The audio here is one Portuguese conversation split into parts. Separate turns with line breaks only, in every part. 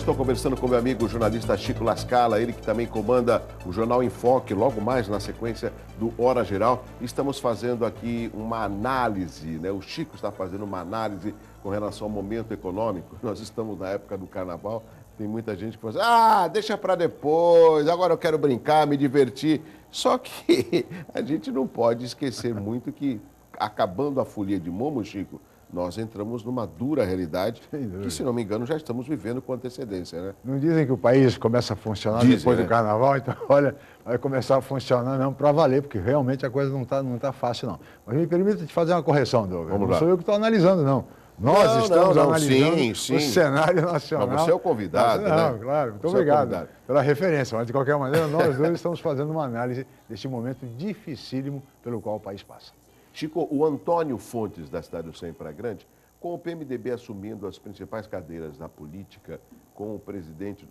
Estou conversando com meu amigo jornalista Chico Lascala, ele que também comanda o Jornal em Foque, logo mais na sequência do Hora Geral. Estamos fazendo aqui uma análise, né? O Chico está fazendo uma análise com relação ao momento econômico. Nós estamos na época do Carnaval, tem muita gente que fala assim, deixa para depois, agora eu quero brincar, me divertir. Só que a gente não pode esquecer muito que, acabando a folia de Momo, Chico, nós entramos numa dura realidade que, se não me engano, já estamos vivendo com antecedência, né?
Não dizem que o país começa a funcionar depois do Carnaval? Então, olha, vai começar a funcionar mesmo para valer, porque realmente a coisa não tá fácil, não. Mas me permita te fazer uma correção, Douglas.
Vamos lá.
Não sou eu que estou analisando, não. Nós estamos analisando
sim.
o cenário nacional.
Mas você é o convidado, né?
Claro. Muito
você
obrigado pela referência. Mas, de qualquer maneira, nós dois estamos fazendo uma análise deste momento dificílimo pelo qual o país passa.
Chico, o Antônio Fontes, da cidade do Cem Praia Grande, com o PMDB assumindo as principais cadeiras da política, como o presidente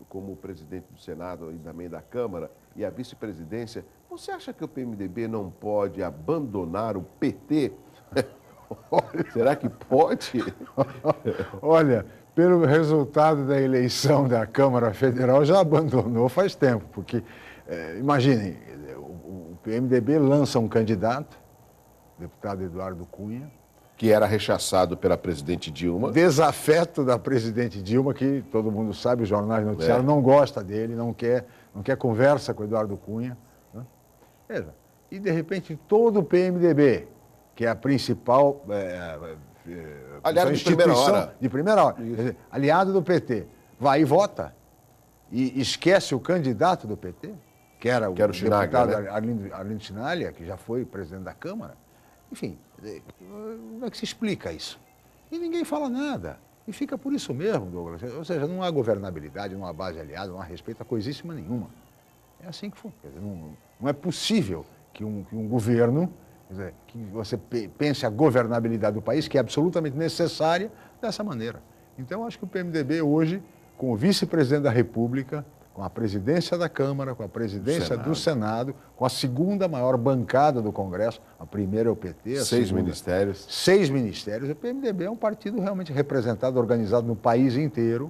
do Senado e também da Câmara e a vice-presidência, você acha que o PMDB não pode abandonar o PT? Será que pode?
Olha, pelo resultado da eleição da Câmara Federal, já abandonou faz tempo, porque, imaginem, o PMDB lança um candidato, o deputado Eduardo Cunha,
que era rechaçado pela presidente Dilma.
Desafeto da presidente Dilma, que todo mundo sabe, os jornais noticiários não gosta dele, não quer conversa com o Eduardo Cunha. Né? Veja, e de repente todo o PMDB, que é a principal
aliado de primeira hora,
dizer, aliado do PT, vai e vota e esquece o candidato do PT, que era o deputado, né? Arlindo Chinaglia, que já foi presidente da Câmara. Enfim, como é que se explica isso? E ninguém fala nada. E fica por isso mesmo, Douglas. Ou seja, não há governabilidade, não há base aliada, não há respeito a coisíssima nenhuma. É assim que foi. Quer dizer, não é possível que um governo, quer dizer, que você pense a governabilidade do país, que é absolutamente necessária, dessa maneira. Então, eu acho que o PMDB hoje, com o vice-presidente da República, com a presidência da Câmara, com a presidência do Senado, com a segunda maior bancada do Congresso, a primeira é o PT, a
seis
segunda,
ministérios. 6
ministérios. O PMDB é um partido realmente representado, organizado no país inteiro.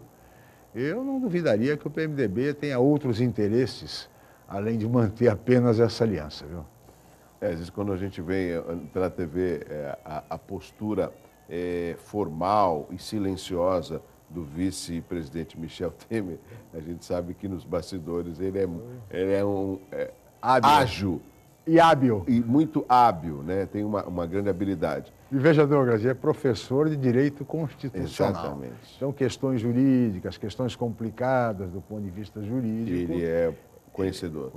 Eu não duvidaria que o PMDB tenha outros interesses, além de manter apenas essa aliança, viu?
Às vezes, quando a gente vê pela TV a postura formal e silenciosa do vice-presidente Michel Temer, a gente sabe que nos bastidores ele é ágil.
E hábil.
E muito hábil, né? Tem uma grande habilidade.
E veja, Douglas, ele é professor de Direito Constitucional.
Exatamente.
Então, questões jurídicas, questões complicadas do ponto de vista jurídico.
Ele é conhecedor.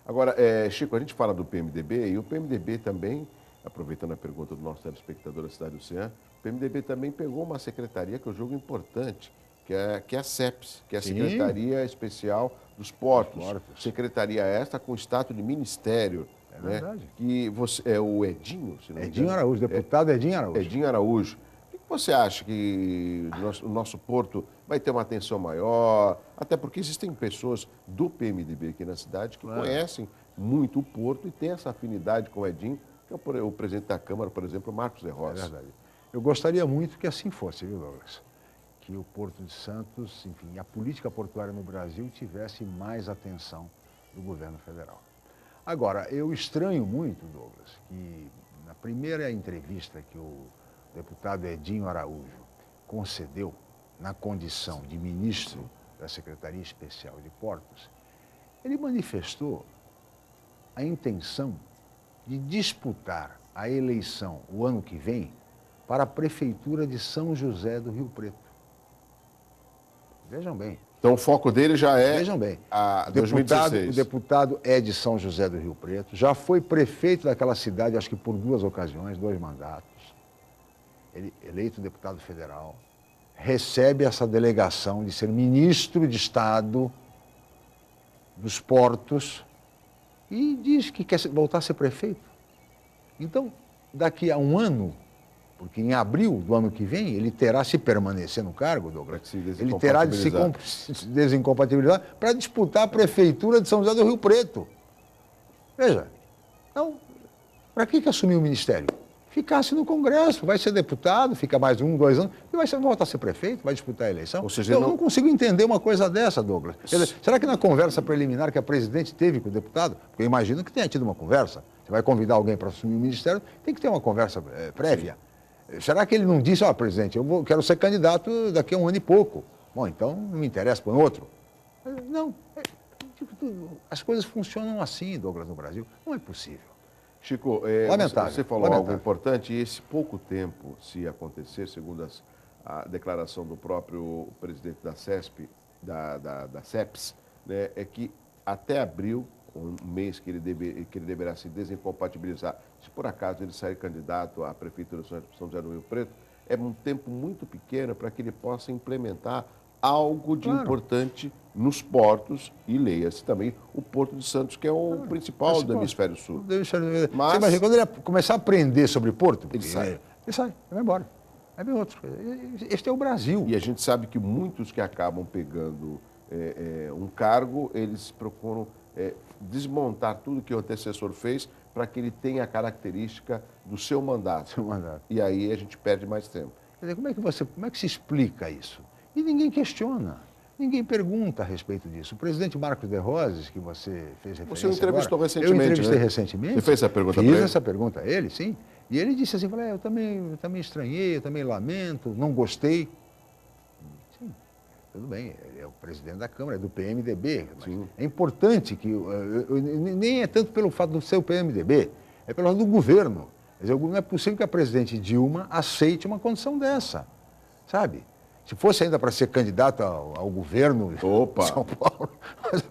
Agora, Chico, a gente fala do PMDB e o PMDB também, aproveitando a pergunta do nosso telespectador da cidade do Ceará, o PMDB também pegou uma secretaria que é um jogo importante, que é a CEPS, que é a Secretaria Especial dos Portos. Secretaria esta com status de ministério.
É verdade.
Que você, é o Edinho, se não me engano.
Edinho Araújo, deputado Edinho Araújo.
Edinho Araújo. O que você acha que o nosso porto vai ter uma atenção maior? Até porque existem pessoas do PMDB aqui na cidade que conhecem muito o porto e têm essa afinidade com o Edinho, que é o presidente da Câmara, por exemplo, Marcos de Rossi.
É verdade. Eu gostaria muito que assim fosse, viu, Douglas? Que o Porto de Santos, enfim, a política portuária no Brasil tivesse mais atenção do governo federal. Agora, eu estranho muito, Douglas, que na primeira entrevista que o deputado Edinho Araújo concedeu na condição de ministro da Secretaria Especial de Portos, ele manifestou a intenção de disputar a eleição o ano que vem para a Prefeitura de São José do Rio Preto. Vejam bem.
Então o foco dele já é
Vejam bem.
A 2016.
O deputado é de São José do Rio Preto, já foi prefeito daquela cidade, acho que por 2 ocasiões, 2 mandatos. Ele eleito deputado federal, recebe essa delegação de ser ministro de Estado dos Portos e diz que quer voltar a ser prefeito. Então, daqui a um ano, porque em abril do ano que vem, ele terá, se permanecer no cargo, Douglas, ele terá de se desincompatibilizar para disputar a prefeitura de São José do Rio Preto. Veja, então, para que assumiu o ministério? ficasse no Congresso, vai ser deputado, fica mais 1, 2 anos, e vai voltar a ser prefeito, vai disputar a eleição.
Ou seja,
eu não consigo entender uma coisa dessa, Douglas. Quer dizer, será que na conversa preliminar que a presidente teve com o deputado, porque eu imagino que tenha tido uma conversa, você vai convidar alguém para assumir o ministério, tem que ter uma conversa prévia. Será que ele não disse, presidente, quero ser candidato daqui a 1 ano e pouco. Bom, então não me interessa, põe outro. Não, as coisas funcionam assim, Douglas, no Brasil. Não é possível.
Chico, você falou
lamentável.
algo importante, e esse pouco tempo, se acontecer, segundo a declaração do próprio presidente da CESP, da CEPS, né, é que até abril, um mês que ele deverá se desincompatibilizar, se por acaso ele sair candidato à Prefeitura de São José do Rio Preto, é um tempo muito pequeno para que ele possa implementar algo de importante nos portos, e leia-se também o Porto de Santos, que é o principal do Hemisfério Sul.
Mas, você imagina, quando ele começar a aprender sobre Porto,
ele sai,
ele vai embora. Aí vem outro. Este é o Brasil.
E a gente sabe que muitos que acabam pegando um cargo, eles procuram desmontar tudo que o antecessor fez para que ele tenha a característica do seu mandato. E aí a gente perde mais tempo.
Quer dizer, como é que se explica isso? E ninguém questiona, ninguém pergunta a respeito disso. O presidente Marcos de Roses, que você fez referência
Você entrevistou
agora,
recentemente,
eu entrevistei recentemente.
Você fez essa pergunta para ele?
Fiz essa pergunta a ele, sim. E ele disse assim, eu também estranhei, eu também lamento, não gostei. Sim, tudo bem, ele é o presidente da Câmara, é do PMDB. É importante que, nem é tanto pelo fato de ser o PMDB, é pelo fato do governo. Quer dizer, não é possível que a presidente Dilma aceite uma condição dessa, sabe? Se fosse ainda para ser candidato ao governo de São Paulo...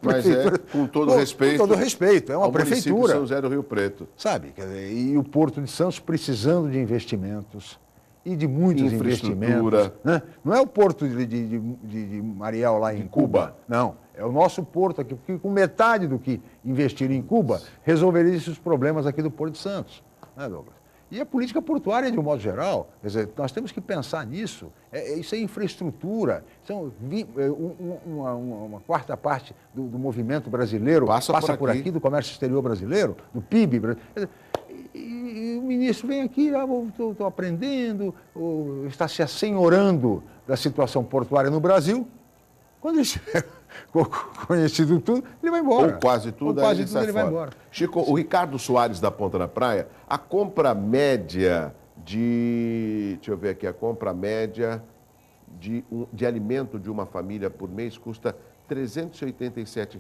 Mas com todo respeito...
Com todo respeito, é uma prefeitura.
São José do Rio Preto.
Sabe, quer dizer, e o Porto de Santos precisando de investimentos, e de muitos investimentos. Né? Não é o Porto de Mariel lá em Cuba, não. É o nosso Porto aqui, porque com metade do que investir em Cuba, resolveria esses problemas aqui do Porto de Santos. Né, Douglas? E a política portuária, de um modo geral, quer dizer, nós temos que pensar nisso. Isso é infraestrutura. São uma quarta parte do movimento brasileiro passa por aqui, do comércio exterior brasileiro, do PIB brasileiro. E o ministro vem aqui, estou aprendendo, está se assenhorando da situação portuária no Brasil. Quando ele estiver conhecido tudo, ele vai embora.
Ou quase tudo, ele vai embora. Chico, o Ricardo Soares da Ponta da Praia, a compra média deixa eu ver aqui, a compra média de alimento de uma família por mês custa R$ 387.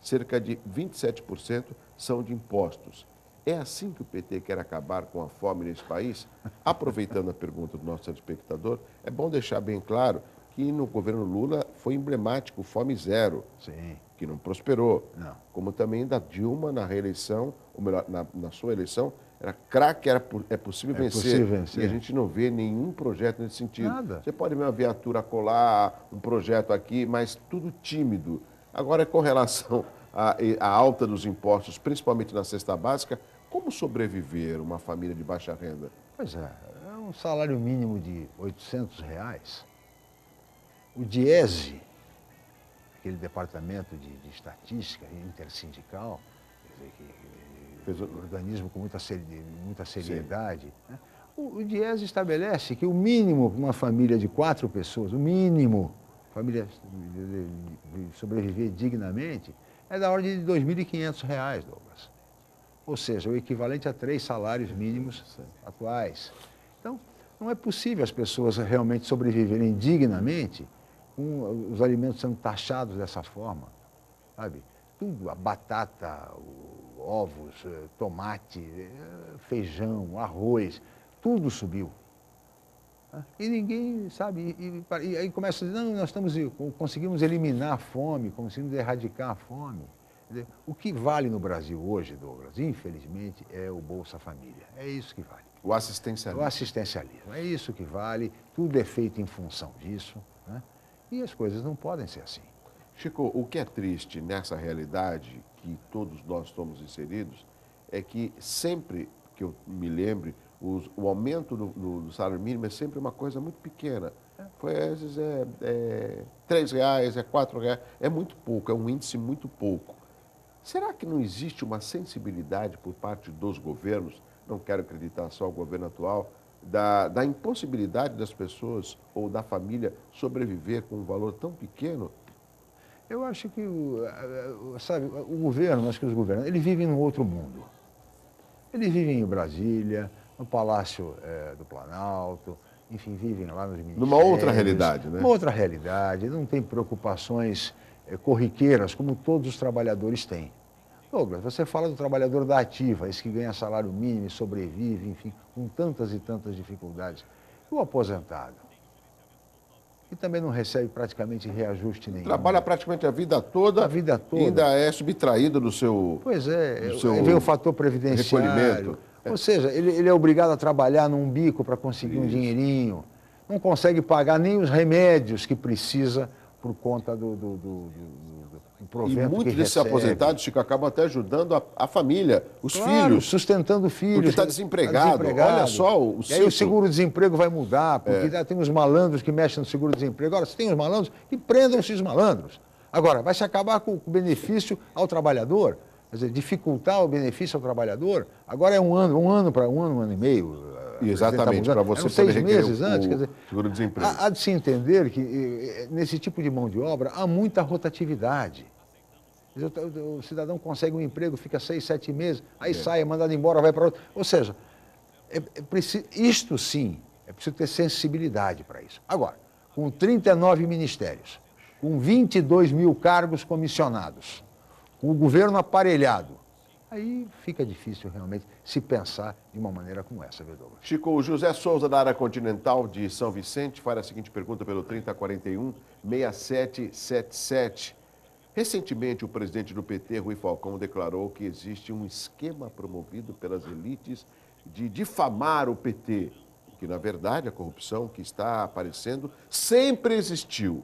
Cerca de 27% são de impostos. É assim que o PT quer acabar com a fome nesse país? Aproveitando a pergunta do nosso telespectador, é bom deixar bem claro que no governo Lula foi emblemático, Fome Zero,
sim,
que não prosperou.
Não.
Como também da Dilma na reeleição, ou melhor, na sua eleição, era craque, é possível vencer. E a gente não vê nenhum projeto nesse sentido.
Nada.
Você pode ver uma viatura colar, um projeto aqui, mas tudo tímido. Agora, com relação à alta dos impostos, principalmente na cesta básica, como sobreviver uma família de baixa renda?
Pois é um salário mínimo de R$ 800. O DIESE, aquele departamento de estatística intersindical, quer dizer, um organismo com muita seriedade, né? O DIESE estabelece que o mínimo para uma família de 4 pessoas, o mínimo, família sobreviver dignamente, é da ordem de R$ 2.500, Douglas. Ou seja, o equivalente a 3 salários mínimos atuais. Então, não é possível as pessoas realmente sobreviverem dignamente com os alimentos sendo taxados dessa forma, sabe? Tudo, a batata, ovos, tomate, feijão, arroz, tudo subiu. E ninguém sabe, e aí começa a dizer, não, nós conseguimos eliminar a fome, conseguimos erradicar a fome. O que vale no Brasil hoje, Douglas, infelizmente, é o Bolsa Família. É isso que vale.
O assistencialismo.
O assistencialismo. É isso que vale, tudo é feito em função disso, né? E as coisas não podem ser assim.
Chico, o que é triste nessa realidade que todos nós estamos inseridos é que sempre que eu me lembre, o aumento do salário mínimo é sempre uma coisa muito pequena. Às vezes é R$3, é R$4, é muito pouco, é um índice muito pouco. Será que não existe uma sensibilidade por parte dos governos não quero acreditar só o governo atual, da impossibilidade das pessoas ou da família sobreviver com um valor tão pequeno?
Eu acho que, sabe, o governo, acho que os governos, eles vivem num outro mundo. Eles vivem em Brasília, no Palácio do Planalto, enfim, vivem lá nos ministérios.
Numa outra realidade, né?
Uma outra realidade, não tem preocupações corriqueiras como todos os trabalhadores têm. Douglas, você fala do trabalhador da ativa, esse que ganha salário mínimo e sobrevive, enfim, com tantas e tantas dificuldades. E o aposentado? Que também não recebe praticamente reajuste nenhum.
Trabalha praticamente a vida toda.
A vida toda.
Ainda é subtraído do seu.
Pois é, vem o fator previdenciário.
Recolhimento.
Ou seja, ele é obrigado a trabalhar num bico para conseguir um dinheirinho. Não consegue pagar nem os remédios que precisa por conta do provento.
E muitos desses aposentados, Chico, acabam até ajudando a família, os filhos.
Sustentando filhos.
Porque está desempregado. Olha só o
E aí o seguro-desemprego vai mudar, porque já tem os malandros que mexem no seguro-desemprego. Agora, se tem os malandros, que prendam esses malandros. Agora, vai se acabar com o benefício ao trabalhador. Quer dizer, dificultar o benefício ao trabalhador. Agora é um ano e meio.
Exatamente, para você
poder
6 meses antes. Quer dizer,
seguro-desemprego. Há de se entender que nesse tipo de mão de obra há muita rotatividade. O cidadão consegue um emprego, fica 6, 7 meses, aí sai, é mandado embora, vai para outro. Ou seja, isto sim, é preciso ter sensibilidade para isso. Agora, com 39 ministérios, com 22 mil cargos comissionados, com o governo aparelhado, aí fica difícil realmente se pensar de uma maneira como essa, viu, Douglas?
Chico, o José Souza, da área continental de São Vicente, faz a seguinte pergunta pelo 3041-6777. Recentemente, o presidente do PT, Rui Falcão, declarou que existe um esquema promovido pelas elites de difamar o PT, que, na verdade, a corrupção que está aparecendo sempre existiu.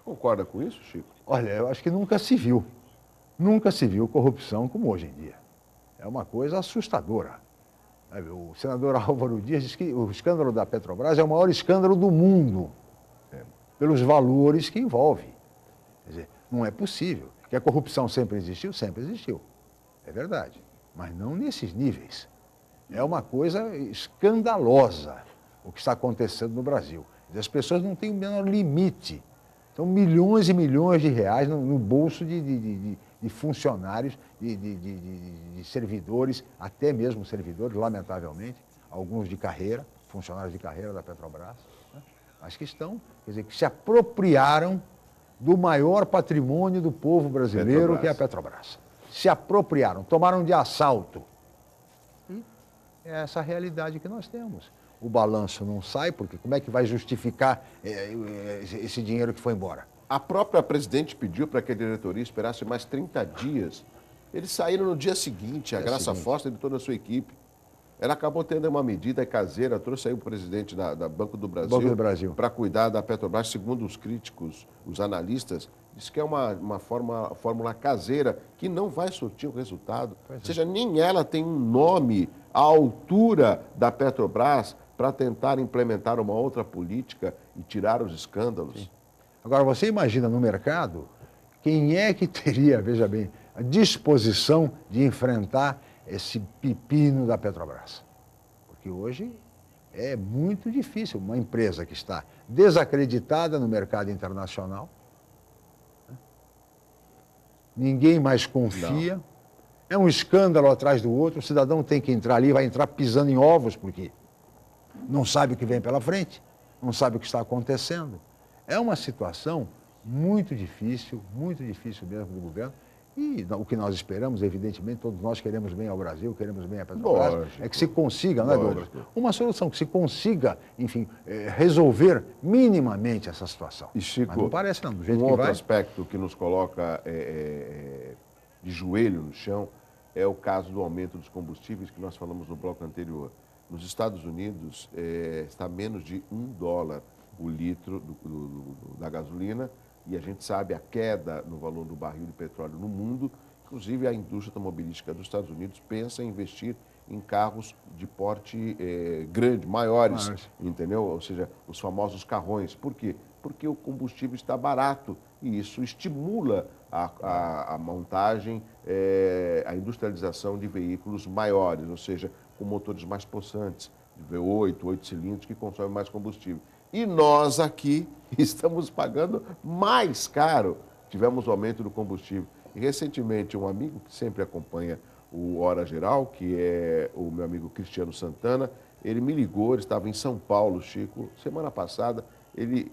Concorda com isso, Chico?
Olha, eu acho que nunca se viu corrupção como hoje em dia. É uma coisa assustadora. O senador Álvaro Dias diz que o escândalo da Petrobras é o maior escândalo do mundo, pelos valores que envolve. Quer dizer, não é possível. Que a corrupção sempre existiu? Sempre existiu. É verdade. Mas não nesses níveis. É uma coisa escandalosa o que está acontecendo no Brasil. As pessoas não têm o menor limite. São milhões e milhões de reais no bolso de funcionários, de servidores, até mesmo servidores, lamentavelmente, alguns de carreira, funcionários de carreira da Petrobras, né? Mas que estão, quer dizer, que se apropriaram do maior patrimônio do povo brasileiro, que é a Petrobras. Se apropriaram, tomaram de assalto. E é essa a realidade que nós temos. O balanço não sai, porque como é que vai justificar esse dinheiro que foi embora?
A própria presidente pediu para que a diretoria esperasse mais 30 dias. Eles saíram no dia seguinte, a Graça Foster e toda a sua equipe. Ela acabou tendo uma medida caseira, trouxe aí o presidente da Banco do Brasil, para cuidar da Petrobras, segundo os críticos, os analistas, diz que é uma fórmula caseira que não vai surtir o resultado. Ou seja, nem ela tem um nome à altura da Petrobras para tentar implementar uma outra política e tirar os escândalos.
Sim. Agora, você imagina no mercado, quem é que teria, veja bem, a disposição de enfrentar esse pepino da Petrobras? Porque hoje é muito difícil uma empresa que está desacreditada no mercado internacional, né? Ninguém mais confia, é um escândalo atrás do outro, o cidadão tem que entrar ali, vai entrar pisando em ovos, porque não sabe o que vem pela frente, não sabe o que está acontecendo. É uma situação muito difícil mesmo do governo. E o que nós esperamos, evidentemente, todos nós queremos bem ao Brasil, queremos bem à Petrobras,
lógico,
é que se consiga, não é, Douglas? Uma solução que se consiga, enfim, resolver minimamente essa situação.
E, Chico,
mas não parece não, do jeito que
vai. Um outro
vai.
aspecto que nos coloca de joelho no chão é o caso do aumento dos combustíveis que nós falamos no bloco anterior. Nos Estados Unidos está menos de $1 o litro da gasolina, e a gente sabe a queda no valor do barril de petróleo no mundo. Inclusive, a indústria automobilística dos Estados Unidos pensa em investir em carros de porte grande, maiores, entendeu? Ou seja, os famosos carrões. Por quê? Porque o combustível está barato e isso estimula a montagem, a industrialização de veículos maiores, ou seja, com motores mais possantes, de V8, 8 cilindros, que consomem mais combustível. E nós aqui estamos pagando mais caro. Tivemos aumento do combustível. E recentemente, um amigo que sempre acompanha o Hora Geral, que é o meu amigo Cristiano Santana, ele me ligou, ele estava em São Paulo, Chico, semana passada. Ele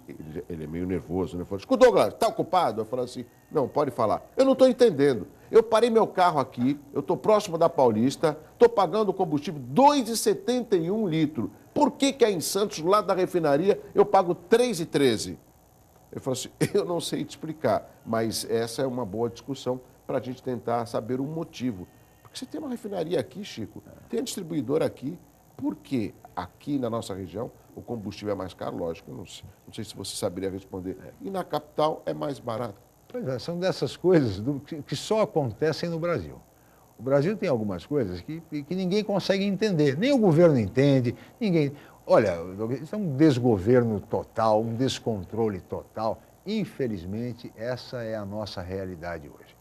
é meio nervoso, né? Ele falou, escuta, Douglas, está ocupado? Eu falei assim, não, pode falar. Eu não estou entendendo. Eu parei meu carro aqui, eu estou próximo da Paulista, estou pagando o combustível R$ 2,71 litro. Por que aí em Santos, do lado da refinaria, eu pago R$ 3,13? Ele falou assim, eu não sei te explicar, mas essa é uma boa discussão para a gente tentar saber o motivo. Porque você tem uma refinaria aqui, Chico, tem a distribuidora aqui, por que aqui na nossa região o combustível é mais caro? Lógico, eu não sei se você saberia responder. E na capital é mais barato.
Pois é, são dessas coisas que só acontecem no Brasil. O Brasil tem algumas coisas que ninguém consegue entender. Nem o governo entende, ninguém... Olha, isso é um desgoverno total, um descontrole total. Infelizmente, essa é a nossa realidade hoje.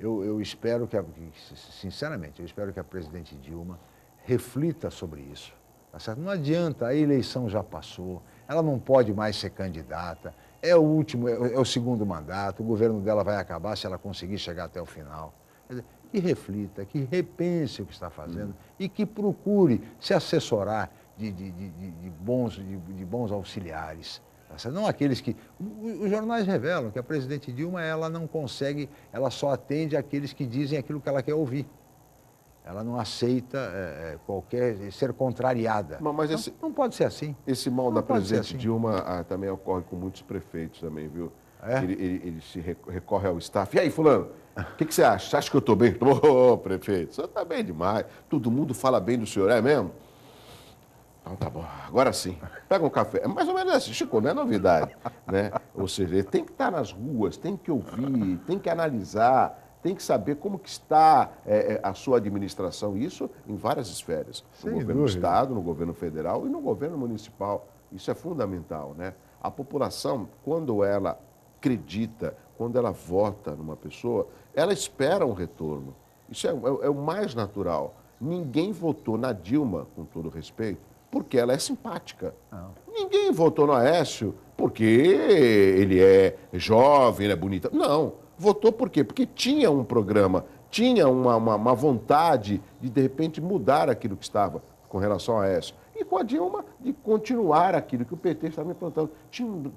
Eu espero sinceramente, eu espero que a presidente Dilma reflita sobre isso. Tá certo? Não adianta, a eleição já passou, ela não pode mais ser candidata, é o segundo mandato, o governo dela vai acabar se ela conseguir chegar até o final. Quer dizer, que reflita, que repense o que está fazendo e que procure se assessorar de bons auxiliares. Tá certo? Não aqueles que... Os jornais revelam que a presidente Dilma, ela não consegue, ela só atende aqueles que dizem aquilo que ela quer ouvir. Ela não aceita ser contrariada.
Mas
não pode ser assim.
Esse mal da presidente Dilma também ocorre com muitos prefeitos também, viu? É? Ele se recorre ao staff. E aí, fulano, o que você acha? Você acha que eu estou bem? Ô, prefeito, o senhor está bem demais. Todo mundo fala bem do senhor, é mesmo? Então tá bom, agora sim. Pega um café. É mais ou menos assim, Chico, não é novidade. Né? Ou seja, ele tem que estar nas ruas, tem que ouvir, tem que analisar, tem que saber como que está a sua administração, isso em várias esferas, no governo do Estado, no governo federal e no governo municipal. Isso é fundamental, né? A população, quando ela acredita, quando ela vota numa pessoa, ela espera um retorno. Isso é o mais natural. Ninguém votou na Dilma, com todo respeito, porque ela é simpática. Não. Ninguém votou no Aécio porque ele é jovem, ele é bonito. Não. Votou por quê? Porque tinha um programa, tinha uma vontade de repente, mudar aquilo que estava com relação a Aécio. E com a Dilma, de continuar aquilo que o PT estava implantando.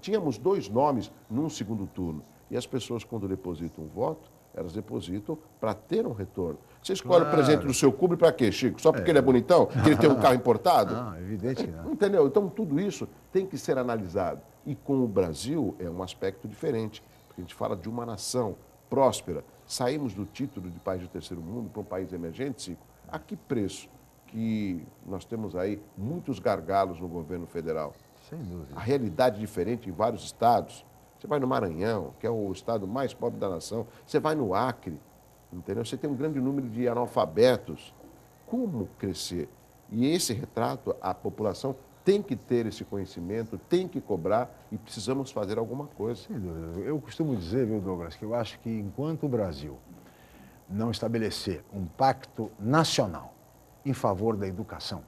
Tínhamos 2 nomes num segundo turno. E as pessoas, quando depositam um voto, elas depositam para ter um retorno. Você escolhe o presidente do seu clube para quê, Chico? Só porque ele é bonitão? Que ele tem um carro importado?
Não, evidente que não.
Entendeu? Então, tudo isso tem que ser analisado. E com o Brasil é um aspecto diferente. A gente fala de uma nação próspera. Saímos do título de país do terceiro mundo para um país emergente, Chico. A que preço? Que nós temos aí muitos gargalos no governo federal.
Sem dúvida.
A realidade é diferente em vários estados. Você vai no Maranhão, que é o estado mais pobre da nação. Você vai no Acre, entendeu? Você tem um grande número de analfabetos. Como crescer? E esse retrato, a população tem que ter esse conhecimento, tem que cobrar e precisamos fazer alguma coisa.
Sem dúvida. Eu costumo dizer, viu, Douglas, que eu acho que enquanto o Brasil não estabelecer um pacto nacional em favor da educação,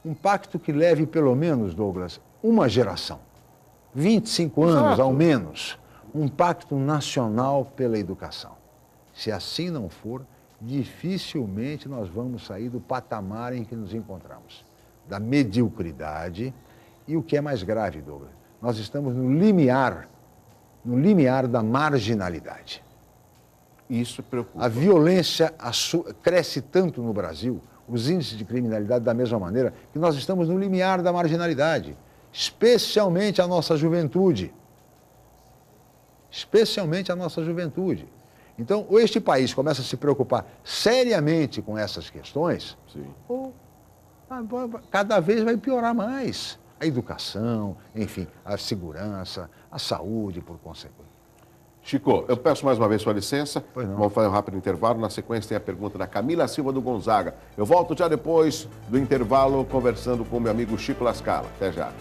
um pacto que leve pelo menos, Douglas, uma geração, 25 anos ao menos, um pacto nacional pela educação. Se assim não for, dificilmente nós vamos sair do patamar em que nos encontramos. Da mediocridade e o que é mais grave, Douglas, nós estamos no limiar da marginalidade.
Isso preocupa.
A violência cresce tanto no Brasil, os índices de criminalidade da mesma maneira, que nós estamos no limiar da marginalidade, especialmente a nossa juventude. Especialmente a nossa juventude. Então, ou este país começa a se preocupar seriamente com essas questões,
sim,
ou cada vez vai piorar mais. A educação, enfim, a segurança, a saúde, por consequência.
Chico, eu peço mais uma vez sua licença. Vamos fazer um rápido intervalo. Na sequência tem a pergunta da Camila Silva do Gonzaga. Eu volto já depois do intervalo conversando com meu amigo Chico Lascala. Até já.